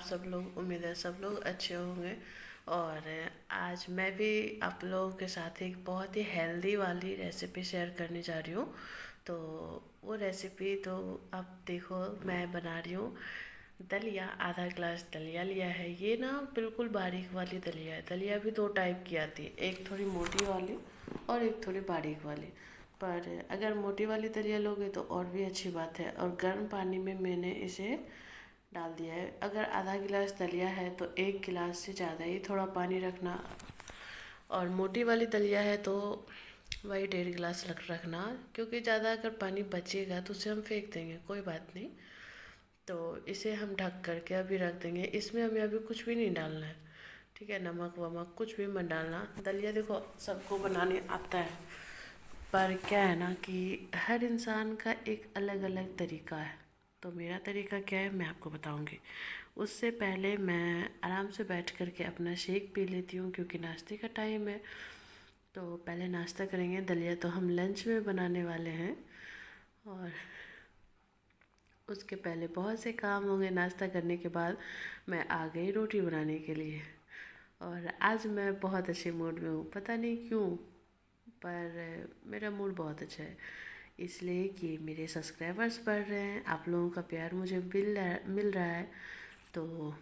सब लोग, उम्मीद है सब लोग अच्छे होंगे। और आज मैं भी आप लोगों के साथ एक बहुत ही हेल्दी वाली रेसिपी शेयर करने जा रही हूँ। तो वो रेसिपी तो आप देखो, मैं बना रही हूँ दलिया। आधा ग्लास दलिया लिया है। ये ना बिल्कुल बारीक वाली दलिया है। दलिया भी दो टाइप की आती है, एक थोड़ी मोटी वाली और एक थोड़ी बारीक वाली। पर अगर मोटी वाली दलिया लोगे तो और भी अच्छी बात है। और गर्म पानी में मैंने इसे डाल दिया है। अगर आधा गिलास दलिया है तो एक गिलास से ज़्यादा ही थोड़ा पानी रखना। और मोटी वाली दलिया है तो वही 1.5 गिलास रखना, क्योंकि ज़्यादा अगर पानी बचेगा तो उसे हम फेंक देंगे, कोई बात नहीं। तो इसे हम ढक करके अभी रख देंगे। इसमें हमें अभी कुछ भी नहीं डालना है, ठीक है। नमक वमक कुछ भी मत डालना। दलिया देखो सबको बनाने आता है, पर क्या है ना कि हर इंसान का एक अलग अलग तरीका है। तो मेरा तरीका क्या है मैं आपको बताऊंगी। उससे पहले मैं आराम से बैठ करके अपना शेक पी लेती हूँ, क्योंकि नाश्ते का टाइम है। तो पहले नाश्ता करेंगे। दलिया तो हम लंच में बनाने वाले हैं, और उसके पहले बहुत से काम होंगे। नाश्ता करने के बाद मैं आ गई रोटी बनाने के लिए। और आज मैं बहुत अच्छे मूड में हूँ, पता नहीं क्यों, पर मेरा मूड बहुत अच्छा है। इसलिए कि मेरे सब्सक्राइबर्स बढ़ रहे हैं, आप लोगों का प्यार मुझे मिल रहा है। तो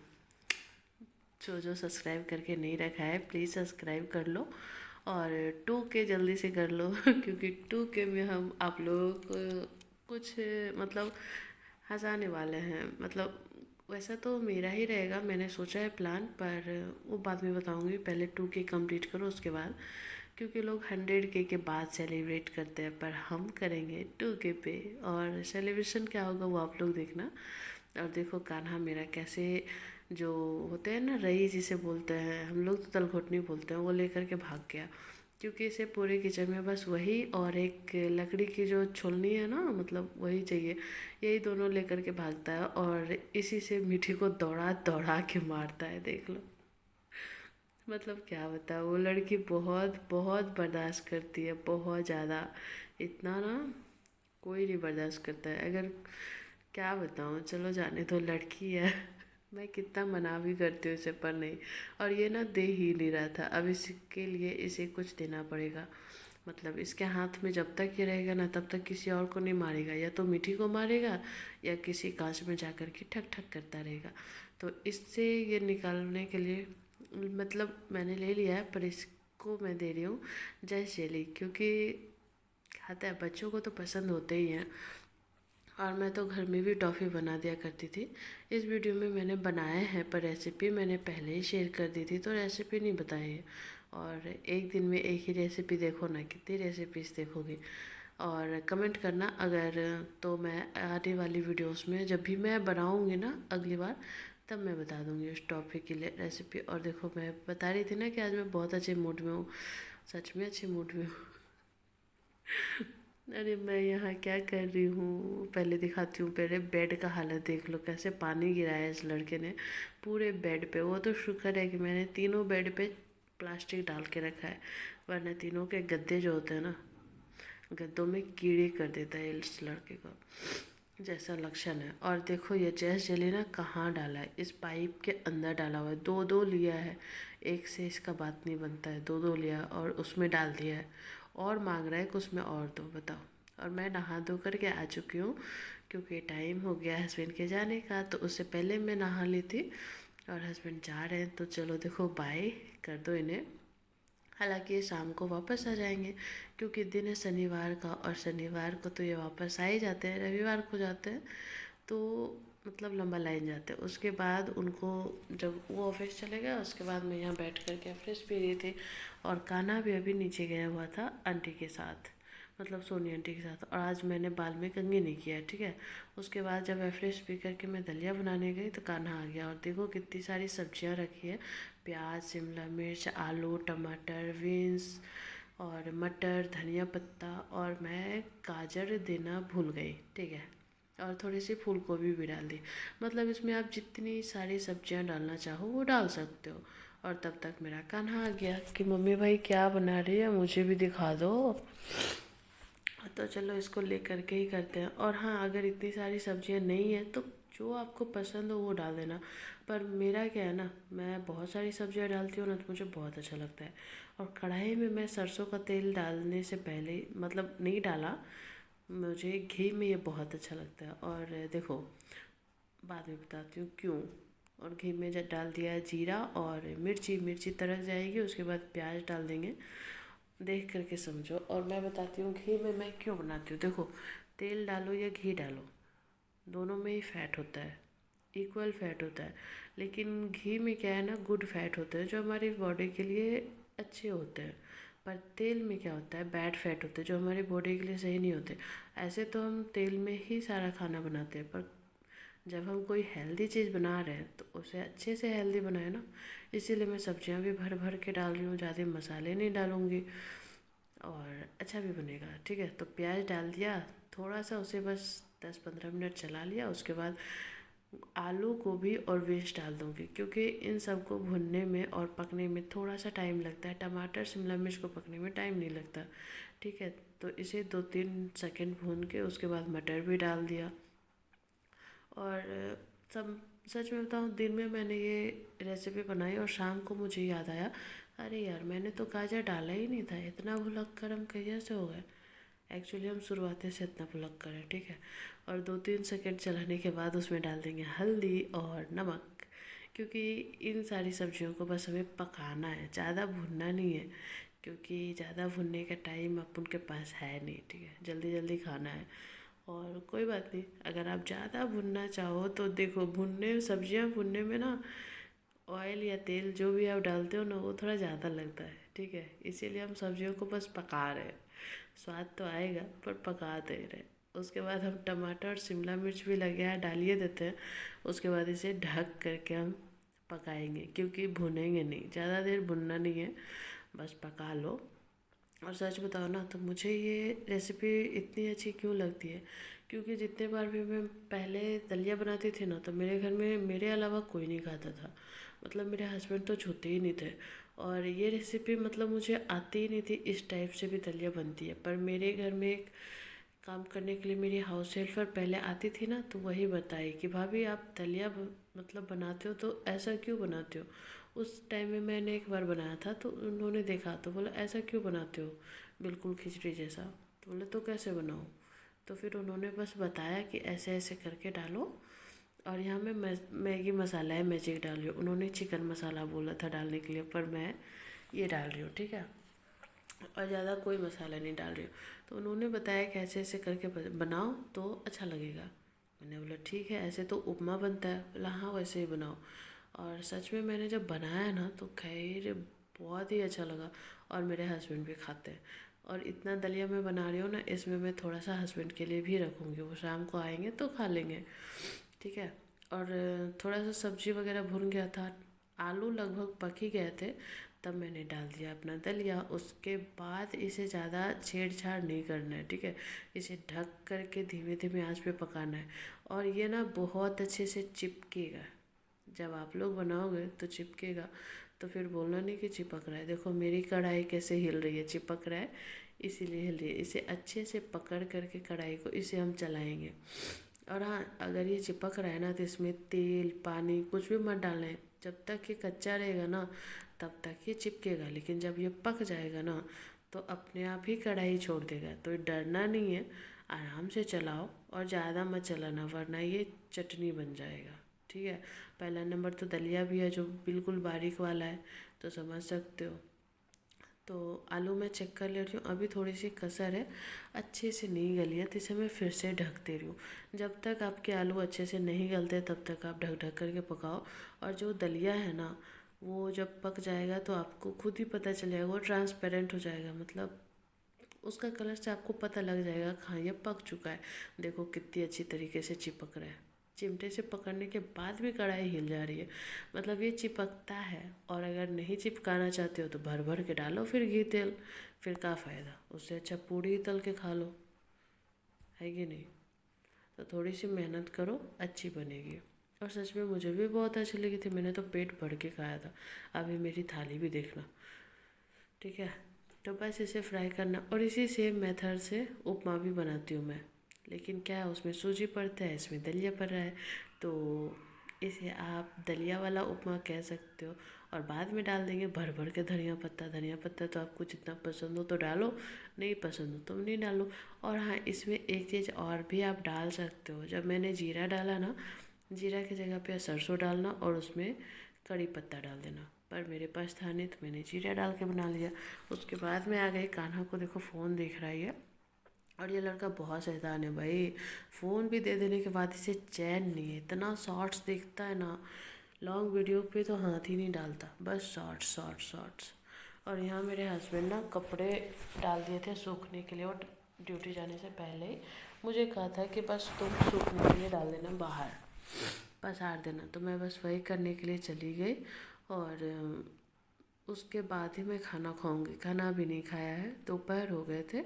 जो जो सब्सक्राइब करके नहीं रखा है प्लीज़ सब्सक्राइब कर लो, और 2K जल्दी से कर लो क्योंकि 2K में हम आप लोगों को कुछ मतलब हंसाने वाले हैं। मतलब वैसा तो मेरा ही रहेगा, मैंने सोचा है प्लान, पर वो बाद में बताऊंगी। पहले 2K कंप्लीट करो उसके बाद, क्योंकि लोग 100K के बाद सेलिब्रेट करते हैं, पर हम करेंगे 2K पे। और सेलिब्रेशन क्या होगा वो आप लोग देखना। और देखो कान्हा मेरा कैसे, जो होते हैं ना रई जिसे बोलते हैं, हम लोग तो तलघोटनी बोलते हैं, वो लेकर के भाग गया। क्योंकि इसे पूरे किचन में बस वही और एक लकड़ी की जो छोलनी है ना, मतलब वही चाहिए। यही दोनों लेकर के भागता है, और इसी से मीठी को दौड़ा दौड़ा के मारता है, देख लो। मतलब क्या बताओ, वो लड़की बहुत बहुत बर्दाश्त करती है, बहुत ज़्यादा। इतना ना कोई नहीं बर्दाश्त करता है। अगर क्या बताऊँ, चलो जाने दो, लड़की है मैं कितना मना भी करती हूँ इसे, पर नहीं। और ये ना दे ही नहीं रहा था। अब इसके लिए इसे कुछ देना पड़ेगा। मतलब इसके हाथ में जब तक ये रहेगा ना तब तक किसी और को नहीं मारेगा, या तो मीठी को मारेगा या किसी कांच में जा कर के ठक ठक करता रहेगा। तो इससे ये निकालने के लिए मतलब मैंने ले लिया है, पर इसको मैं दे रही हूँ जैस जेली, क्योंकि खाता है, बच्चों को तो पसंद होते ही हैं। और मैं तो घर में भी टॉफ़ी बना दिया करती थी। इस वीडियो में मैंने बनाया है, पर रेसिपी मैंने पहले ही शेयर कर दी थी, तो रेसिपी नहीं बताई है। और एक दिन में एक ही रेसिपी देखो ना, कितनी रेसिपीज़ देखोगे। और कमेंट करना अगर, तो मैं आने वाली वीडियोस में जब भी मैं बनाऊँगी ना अगली बार, तब मैं बता दूँगी उस टॉपिक के लिए रेसिपी। और देखो मैं बता रही थी ना कि आज मैं बहुत अच्छे मूड में हूँ, सच में अच्छे मूड में हूँ। अरे मैं यहाँ क्या कर रही हूँ पहले दिखाती हूँ। पहले बेड का हालत देख लो, कैसे पानी गिराया है इस लड़के ने पूरे बेड पे। वो तो शुक्र है कि मैंने तीनों बेड पे प्लास्टिक डाल के रखा है, वरना तीनों के गद्दे जो होते हैं ना, गद्दों में कीड़े कर देता है इस लड़के को, जैसा लक्षण है। और देखो ये जैस जली ना कहाँ डाला है, इस पाइप के अंदर डाला हुआ है। दो दो लिया है, एक से इसका बात नहीं बनता है। दो दो लिया और उसमें डाल दिया है, और मांग रहा है कि उसमें और दो, बताओ। और मैं नहा धो करके आ चुकी हूँ, क्योंकि टाइम हो गया हस्बैंड के जाने का। तो उससे पहले मैं नहा ली थी, और हस्बैंड जा रहे हैं तो चलो देखो बाय कर दो इन्हें। हालांकि ये शाम को वापस आ जाएंगे, क्योंकि दिन है शनिवार का, और शनिवार को तो ये वापस आ ही जाते हैं, रविवार को जाते हैं। तो मतलब लंबा लाइन जाते हैं। उसके बाद उनको, जब वो ऑफिस चले गए उसके बाद मैं यहाँ बैठ कर के फ्रेश पी रही थी। और कान्हा भी अभी नीचे गया हुआ था आंटी के साथ, मतलब सोनी आंटी के साथ। और आज मैंने बाल में कंघी नहीं किया है, ठीक है। उसके बाद जब फ्रेश पी करके मैं दलिया बनाने गई तो कान्हा आ गया। और देखो कितनी सारी सब्जियाँ रखी है, प्याज, शिमला मिर्च, आलू, टमाटर, बीन्स और मटर, धनिया पत्ता। और मैं गाजर देना भूल गई, ठीक है। और थोड़ी सी फूल गोभी भी डाल दी। मतलब इसमें आप जितनी सारी सब्जियां डालना चाहो वो डाल सकते हो। और तब तक मेरा कान्हा आ गया कि मम्मी भाई क्या बना रही है, मुझे भी दिखा दो। तो चलो इसको ले करके ही करते हैं। और हाँ, अगर इतनी सारी सब्जियां नहीं है तो जो आपको पसंद हो वो डाल देना। पर मेरा क्या है ना, मैं बहुत सारी सब्जियां डालती हूँ ना तो मुझे बहुत अच्छा लगता है। और कढ़ाई में मैं सरसों का तेल डालने से पहले मतलब नहीं डाला, मुझे घी में ये बहुत अच्छा लगता है। और देखो बाद में बताती हूँ क्यों। और घी में जब डाल दिया जीरा और मिर्ची, मिर्ची तड़क जाएगी उसके बाद प्याज डाल देंगे। देख करके समझो। और मैं बताती हूँ घी में मैं क्यों बनाती हूँ। देखो, तेल डालो या घी डालो, दोनों में ही फैट होता है, इक्वल फैट होता है। लेकिन घी में क्या है ना, गुड फैट होते हैं जो हमारी बॉडी के लिए अच्छे होते हैं। पर तेल में क्या होता है, बैड फैट होते हैं जो हमारी बॉडी के लिए सही नहीं होते। ऐसे तो हम तेल में ही सारा खाना बनाते हैं, पर जब हम कोई हेल्दी चीज़ बना रहे हैं तो उसे अच्छे से हेल्दी बनाए ना। इसीलिए मैं सब्जियां भी भर भर के डाल रही हूँ, ज़्यादा मसाले नहीं डालूँगी और अच्छा भी बनेगा। ठीक है, तो प्याज डाल दिया, थोड़ा सा उसे बस 10-15 मिनट चला लिया। उसके बाद आलू, गोभी और वेज डाल दूँगी, क्योंकि इन सबको भुनने में और पकने में थोड़ा सा टाइम लगता है। टमाटर, शिमला मिर्च को पकने में टाइम नहीं लगता। ठीक है, तो इसे 2-3 सेकंड भून के उसके बाद मटर भी डाल दिया। और सब सच में बताऊँ, दिन में मैंने ये रेसिपी बनाई और शाम को मुझे याद आया, अरे यार मैंने तो गाजर डाला ही नहीं था, इतना भुलक्कर हम कैसे हो गए। एक्चुअली हम शुरुआती से इतना भुलक्कर है। ठीक है, और 2-3 सेकंड चलाने के बाद उसमें डाल देंगे हल्दी और नमक, क्योंकि इन सारी सब्जियों को बस हमें पकाना है, ज़्यादा भुनना नहीं है। क्योंकि ज़्यादा भुनने का टाइम अब उनके पास है नहीं। ठीक है, जल्दी जल्दी खाना है। और कोई बात नहीं, अगर आप ज़्यादा भुनना चाहो तो देखो, भुनने सब्जियां भुनने में ना ऑयल या तेल जो भी आप डालते हो ना वो थोड़ा ज़्यादा लगता है। ठीक है, इसीलिए हम सब्जियों को बस पका रहे हैं। स्वाद तो आएगा पर पका दे रहे। उसके बाद हम टमाटर और शिमला मिर्च भी लगे हैं डालिए देते हैं। उसके बाद इसे ढक करके हम पकाएंगे, क्योंकि भुनेंगे नहीं, ज़्यादा देर भुनना नहीं है, बस पका लो। और सच बताओ ना तो मुझे ये रेसिपी इतनी अच्छी क्यों लगती है, क्योंकि जितने बार भी मैं पहले दलिया बनाती थी ना तो मेरे घर में मेरे अलावा कोई नहीं खाता था। मतलब मेरे हस्बैंड तो छूते ही नहीं थे। और ये रेसिपी मतलब मुझे आती ही नहीं थी, इस टाइप से भी दलिया बनती है। पर मेरे घर में एक काम करने के लिए मेरी हाउस हेल्पर पहले आती थी ना, तो वही बताई कि भाभी आप दलिया मतलब बनाते हो तो ऐसा क्यों बनाते हो। उस टाइम में मैंने एक बार बनाया था तो उन्होंने देखा तो बोला ऐसा क्यों बनाते हो, बिल्कुल खिचड़ी जैसा। तो बोले तो कैसे बनाऊँ। तो फिर उन्होंने बस बताया कि ऐसे ऐसे करके डालो। और यहाँ मैं मैगी मसाला है मैजिक डाल रही हूँ, उन्होंने चिकन मसाला बोला था डालने के लिए, पर मैं ये डाल रही हूँ। ठीक है, और ज़्यादा कोई मसाला नहीं डाल रही हूँ। तो उन्होंने बताया कि ऐसे ऐसे करके बनाओ तो अच्छा लगेगा। मैंने बोला ठीक है, ऐसे तो उपमा बनता है। बोला हाँ वैसे ही बनाओ। और सच में मैंने जब बनाया ना तो खैर बहुत ही अच्छा लगा। और मेरे हस्बैंड भी खाते हैं। और इतना दलिया मैं बना रही हूँ ना, इसमें मैं थोड़ा सा हस्बैंड के लिए भी रखूँगी, वो शाम को आएंगे तो खा लेंगे। ठीक है, और थोड़ा सा सब्जी वगैरह भुन गया था, आलू लगभग पक ही गए थे, तब मैंने डाल दिया अपना दलिया। उसके बाद इसे ज़्यादा छेड़छाड़ नहीं करना है। ठीक है, इसे ढक करके धीमे धीमे आंच पे पकाना है। और ये ना बहुत अच्छे से चिपकेगा, जब आप लोग बनाओगे तो चिपकेगा। तो फिर बोलना नहीं कि चिपक रहा है। देखो मेरी कढ़ाई कैसे हिल रही है, चिपक रहा है इसीलिए हिल रही है। इसे अच्छे से पकड़ करके कढ़ाई को इसे हम चलाएंगे। और हाँ, अगर ये चिपक रहा है ना तो इसमें तेल पानी कुछ भी मत डालना है। जब तक ये कच्चा रहेगा ना तब तक ये चिपकेगा, लेकिन जब ये पक जाएगा ना तो अपने आप ही कढ़ाई छोड़ देगा। तो डरना नहीं है, आराम से चलाओ और ज़्यादा मत चलाना वरना ये चटनी बन जाएगा। ठीक है, पहला नंबर तो दलिया भी है जो बिल्कुल बारीक वाला है, तो समझ सकते हो। तो आलू मैं चेक कर ले रही हूँ, अभी थोड़ी सी कसर है, अच्छे से नहीं गली है, तो इसे मैं फिर से ढक दे रही हूँ। जब तक आपके आलू अच्छे से नहीं गलते तब तक आप ढक ढक करके पकाओ। और जो दलिया है ना वो जब पक जाएगा तो आपको खुद ही पता चल जाएगा, वो ट्रांसपेरेंट हो जाएगा। मतलब उसका कलर से आपको पता लग जाएगा हाँ ये पक चुका है। देखो कितनी अच्छी तरीके से चिपक रहा है, चिमटे से पकड़ने के बाद भी कढ़ाई हिल जा रही है, मतलब ये चिपकता है। और अगर नहीं चिपकाना चाहते हो तो भर भर के डालो फिर घी तेल, फिर क्या फ़ायदा, उससे अच्छा पूड़ी ही तल के खा लो, है कि नहीं। तो थोड़ी सी मेहनत करो, अच्छी बनेगी। और सच में मुझे भी बहुत अच्छी लगी थी, मैंने तो पेट भर के खाया था। अभी मेरी थाली भी देखना। ठीक है, तो बस इसे फ्राई करना। और इसी सेम मेथड से उपमा भी बनाती हूँ मैं, लेकिन क्या है उसमें सूजी पड़ता है, इसमें दलिया पड़ रहा है। तो इसे आप दलिया वाला उपमा कह सकते हो। और बाद में डाल देंगे भर भर के धनिया पत्ता। धनिया पत्ता तो आपको जितना पसंद हो तो डालो, नहीं पसंद हो तो नहीं डालो। और हाँ, इसमें एक चीज़ और भी आप डाल सकते हो। जब मैंने जीरा डाला ना, जीरा की जगह पे सरसों डालना और उसमें कड़ी पत्ता डाल देना। पर मेरे पास था नहीं तो मैंने जीरा डाल के बना लिया। उसके बाद में आ गई, कान्हा को देखो फ़ोन देख रहा है और ये लड़का बहुत शैतान है भाई। फ़ोन भी दे देने के बाद इसे चैन नहीं है, इतना शॉर्ट्स देखता है ना। लॉन्ग वीडियो पे तो हाथ ही नहीं डालता, बस शॉर्ट्स शॉर्ट्स शॉर्ट्स। और यहाँ मेरे हस्बैंड ना कपड़े डाल दिए थे सूखने के लिए, और ड्यूटी जाने से पहले ही मुझे कहा था कि बस तुम सूखने के लिए डाल देना, बाहर पसार देना। तो मैं बस वही करने के लिए चली गई और उसके बाद ही मैं खाना खाऊंगी। खाना भी नहीं खाया है, दोपहर हो गए थे,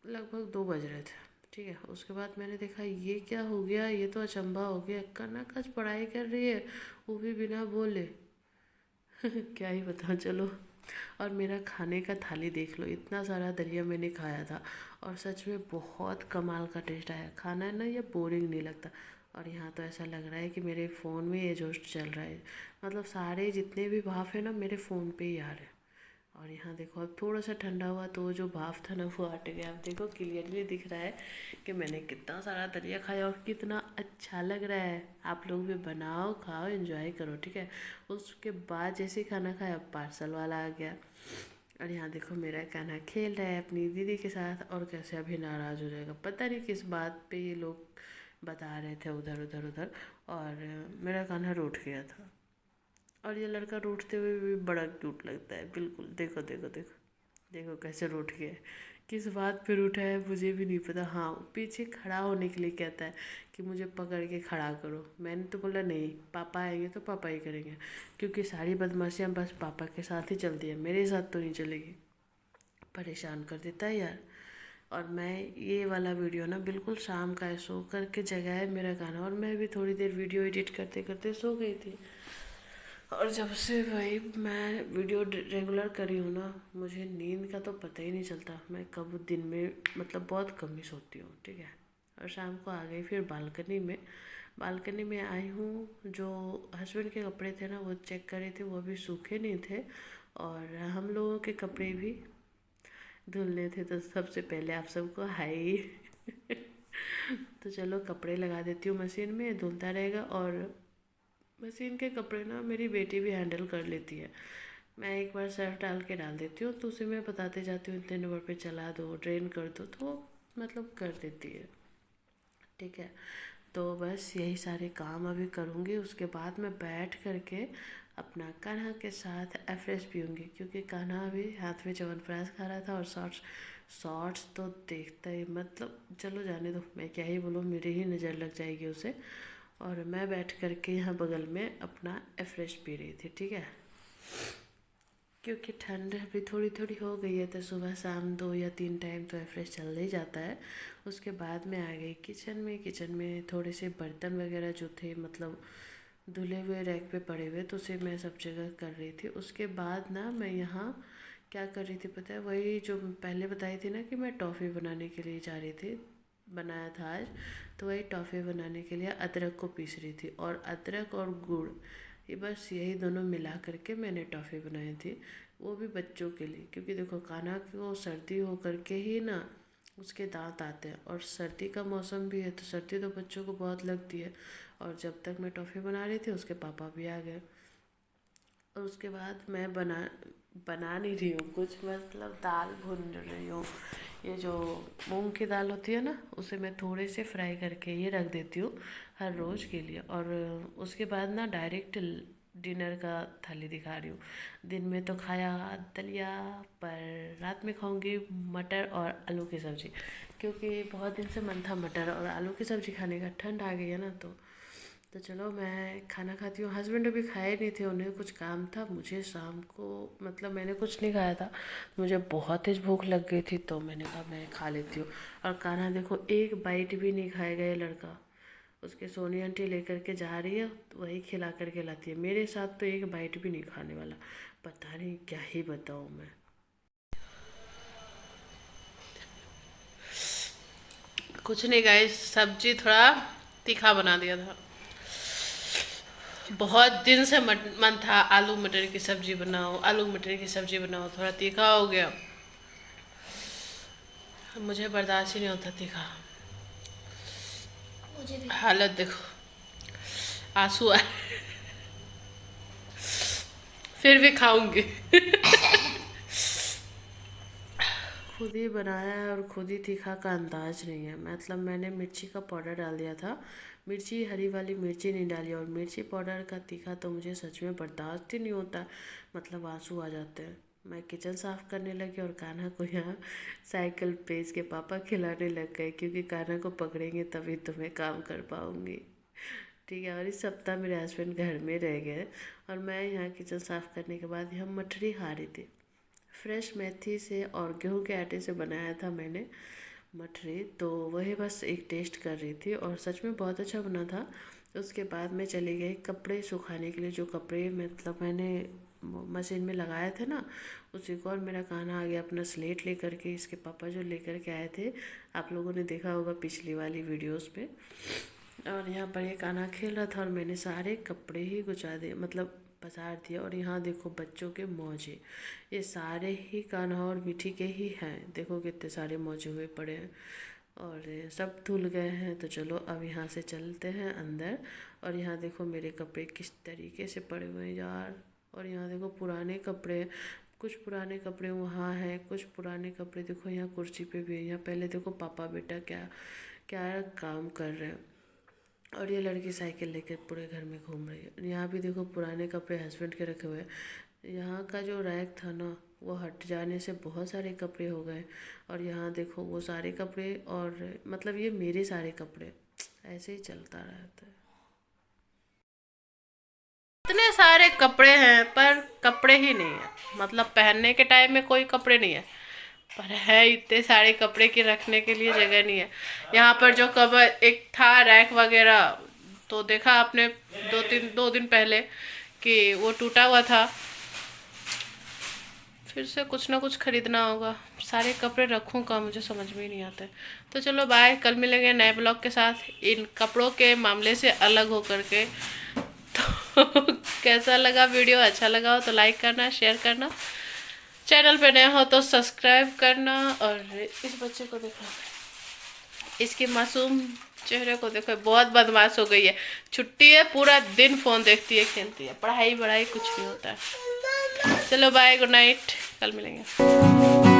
लगभग 2 बज रहे थे। ठीक है, उसके बाद मैंने देखा ये क्या हो गया, ये तो अचंभा हो गया। कनक आज पढ़ाई कर रही है, वो भी बिना बोले। क्या ही बताऊँ, चलो। और मेरा खाने का थाली देख लो, इतना सारा दलिया मैंने खाया था और सच में बहुत कमाल का टेस्ट आया। खाना है ना, ये बोरिंग नहीं लगता। और यहाँ तो ऐसा लग रहा है कि मेरे फ़ोन में ये जोश चल रहा है, मतलब सारे जितने भी भाप है ना मेरे फ़ोन पे ही आ रहे हैं। और यहाँ देखो अब थोड़ा सा ठंडा हुआ तो जो भाप था ना वो हट गया। अब देखो क्लियरली दिख रहा है कि मैंने कितना सारा दलिया खाया और कितना अच्छा लग रहा है। आप लोग भी बनाओ, खाओ, एंजॉय करो, ठीक है। उसके बाद जैसे ही खाना खाया पार्सल वाला आ गया। और यहाँ देखो मेरा कान्हा खेल रहा है अपनी दीदी के साथ, और कैसे अभी नाराज़ हो जाएगा, पता नहीं किस बात पे ये लोग बता रहे थे उधर उधर उधर। और मेरा कान्हा रूठ गया था। और ये लड़का रूठते हुए भी बड़ा क्यूट लगता है, बिल्कुल। देखो देखो देखो देखो कैसे रूठ गया है। किस बात पे रूठा है मुझे भी नहीं पता। हाँ, पीछे खड़ा होने के लिए कहता है कि मुझे पकड़ के खड़ा करो। मैंने तो बोला नहीं, पापा आएंगे तो पापा ही करेंगे, क्योंकि सारी बदमाशियाँ बस पापा के साथ ही चलती है, मेरे साथ तो नहीं चलेगी। परेशान कर देता है यार। और मैं ये वाला वीडियो ना बिल्कुल शाम का है, सो करके जगह है मेरा गाना, और मैं भी थोड़ी देर वीडियो एडिट करते करते सो गई थी। और जब से भाई मैं वीडियो रेगुलर करी हूँ ना, मुझे नींद का तो पता ही नहीं चलता। मैं कब दिन में मतलब बहुत कम ही सोती हूँ, ठीक है। और शाम को आ गई फिर बालकनी में आई हूँ। जो हस्बैंड के कपड़े थे ना वो चेक करे थे, वो अभी सूखे नहीं थे। और हम लोगों के कपड़े भी धुलने थे। तो सबसे पहले आप सबको हाय। तो चलो कपड़े लगा देती हूँ मशीन में, धुलता रहेगा। और मशीन के कपड़े ना मेरी बेटी भी हैंडल कर लेती है। मैं एक बार सर्फ डाल के डाल देती हूँ तो उसे मैं बताते जाती हूँ इतने नंबर पे चला दो, ड्रेन कर दो, तो वो मतलब कर देती है, ठीक है। तो बस यही सारे काम अभी करूँगी। उसके बाद मैं बैठ करके अपना कान्हा के साथ एफरेश पीऊँगी, क्योंकि कान्हा अभी हाथ में च्यवनप्राश खा रहा था। और शॉर्ट्स शॉर्ट्स तो देखता ही, मतलब चलो जाने दो, मैं क्या ही बोलूँ, मेरी ही नज़र लग जाएगी उसे। और मैं बैठ करके यहाँ बगल में अपना एफरेश पी रही थी, ठीक है। क्योंकि ठंड अभी थोड़ी थोड़ी हो गई है तो सुबह शाम 2 या 3 टाइम तो एफरेश चल ही जाता है। उसके बाद मैं आ गई किचन में थोड़े से बर्तन वगैरह जो थे, मतलब धुले हुए रैक पे पड़े हुए, तो उसे मैं सब जगह कर रही थी। उसके बाद ना मैं यहाँ क्या कर रही थी पता है, वही जो पहले बताई थी ना कि मैं टॉफ़ी बनाने के लिए जा रही थी, बनाया था आज। तो वही टॉफ़ी बनाने के लिए अदरक को पीस रही थी, और अदरक और गुड़, ये बस यही दोनों मिला करके मैंने टॉफ़ी बनाई थी। वो भी बच्चों के लिए, क्योंकि देखो कान्हा को सर्दी हो करके ही ना उसके दांत आते हैं, और सर्दी का मौसम भी है तो सर्दी तो बच्चों को बहुत लगती है। और जब तक मैं टॉफ़ी बना रही थी उसके पापा भी आ गए। और उसके बाद मैं बना नहीं रही हूँ कुछ, मतलब दाल भून रही हूँ। ये जो मूंग की दाल होती है ना, उसे मैं थोड़े से फ्राई करके ये रख देती हूँ हर रोज़ के लिए। और उसके बाद ना डायरेक्ट डिनर का थाली दिखा रही हूँ। दिन में तो खाया दलिया, पर रात में खाऊंगी मटर और आलू की सब्ज़ी, क्योंकि बहुत दिन से मन था मटर और आलू की सब्ज़ी खाने का। ठंड आ गई है ना, तो चलो मैं खाना खाती हूँ। हस्बैंड अभी खाए नहीं थे, उन्हें कुछ काम था। मुझे शाम को, मतलब मैंने कुछ नहीं खाया था, मुझे बहुत तेज भूख लग गई थी, तो मैंने कहा मैं खा लेती हूँ। और कान्हा देखो एक बाइट भी नहीं खाएगा ये लड़का। उसके सोनी आंटी लेकर के जा रही है तो वही खिला करके लाती है, मेरे साथ तो एक बाइट भी नहीं खाने वाला। पता नहीं क्या ही बताऊँ मैं। कुछ नहीं गाइस, सब्जी थोड़ा तीखा बना दिया था। बहुत दिन से मन था आलू मटर की सब्जी बनाओ, आलू मटर की सब्जी बनाओ, थोड़ा तीखा हो गया। मुझे बर्दाश्त ही नहीं होता तीखा। हालत देखो, आंसू आ फिर भी खाऊंगी। खुद ही बनाया है और खुद ही तीखा का अंदाज नहीं है। मतलब मैंने मिर्ची का पाउडर डाल दिया था, मिर्ची हरी वाली मिर्ची नहीं डाली, और मिर्ची पाउडर का तीखा तो मुझे सच में बर्दाश्त ही नहीं होता। मतलब आंसू आ जाते हैं। मैं किचन साफ़ करने लगी और कान्हा को यहाँ साइकिल पे इसके पापा खिलाने लग गए, क्योंकि कान्हा को पकड़ेंगे तभी तो मैं काम कर पाऊँगी। ठीक है। और इस सप्ताह मेरे हस्बैंड घर में रह गए और मैं यहाँ किचन साफ़ करने के बाद यहाँ मठरी खा रही थी। फ्रेश मेथी से और गेहूं के आटे से बनाया था मैंने मठरी, तो वही बस एक टेस्ट कर रही थी और सच में बहुत अच्छा बना था। उसके बाद मैं चली गई कपड़े सुखाने के लिए। जो कपड़े मतलब मैंने मशीन में लगाए थे ना, उसी को। और मेरा कान्हा आ गया अपना स्लेट लेकर के, इसके पापा जो लेकर के आए थे, आप लोगों ने देखा होगा पिछली वाली वीडियोस पे। और यहाँ पर ये कान्हा खेल रहा था और मैंने सारे कपड़े ही गुछा दिए, मतलब पसार दिया। और यहाँ देखो बच्चों के मौजे, ये सारे ही कान्हा और मिठी के ही हैं। देखो कितने सारे मौजे हुए पड़े हैं और ये सब धुल गए हैं। तो चलो अब यहाँ से चलते हैं अंदर। और यहाँ देखो मेरे कपड़े किस तरीके से पड़े हुए हैं यार। और यहाँ देखो पुराने कपड़े, कुछ पुराने कपड़े वहाँ हैं, कुछ पुराने कपड़े देखो यहाँ कुर्सी पे भी है। यहाँ पहले देखो पापा बेटा क्या क्या काम कर रहे हैं। और ये लड़की साइकिल लेकर पूरे घर में घूम रही है। यहाँ भी देखो पुराने कपड़े हस्बैंड के रखे हुए हैं। यहाँ का जो रैक था ना, वो हट जाने से बहुत सारे कपड़े हो गए। और यहाँ देखो वो सारे कपड़े, और मतलब ये मेरे सारे कपड़े, ऐसे ही चलता रहता है। इतने सारे कपड़े हैं पर कपड़े ही नहीं है। मतलब पहनने के टाइम में कोई कपड़े नहीं है, पर है इतने सारे कपड़े की रखने के लिए जगह नहीं है। यहाँ पर जो कवर एक था रैक वगैरह, तो देखा आपने 2 दिन पहले कि वो टूटा हुआ था। फिर से कुछ ना कुछ खरीदना होगा। सारे कपड़े रखूँ का मुझे समझ में ही नहीं आता है। तो चलो बाय, कल मिलेंगे नए ब्लॉग के साथ, इन कपड़ों के मामले से अलग होकर के। तो कैसा लगा वीडियो? अच्छा लगा हो तो लाइक करना, शेयर करना, चैनल पे नया हो तो सब्सक्राइब करना। और इस बच्चे को देखो, इसके मासूम चेहरे को देखो, बहुत बदमाश हो गई है। छुट्टी है, पूरा दिन फोन देखती है, खेलती है, पढ़ाई कुछ नहीं होता है। चलो बाय, गुड नाइट, कल मिलेंगे।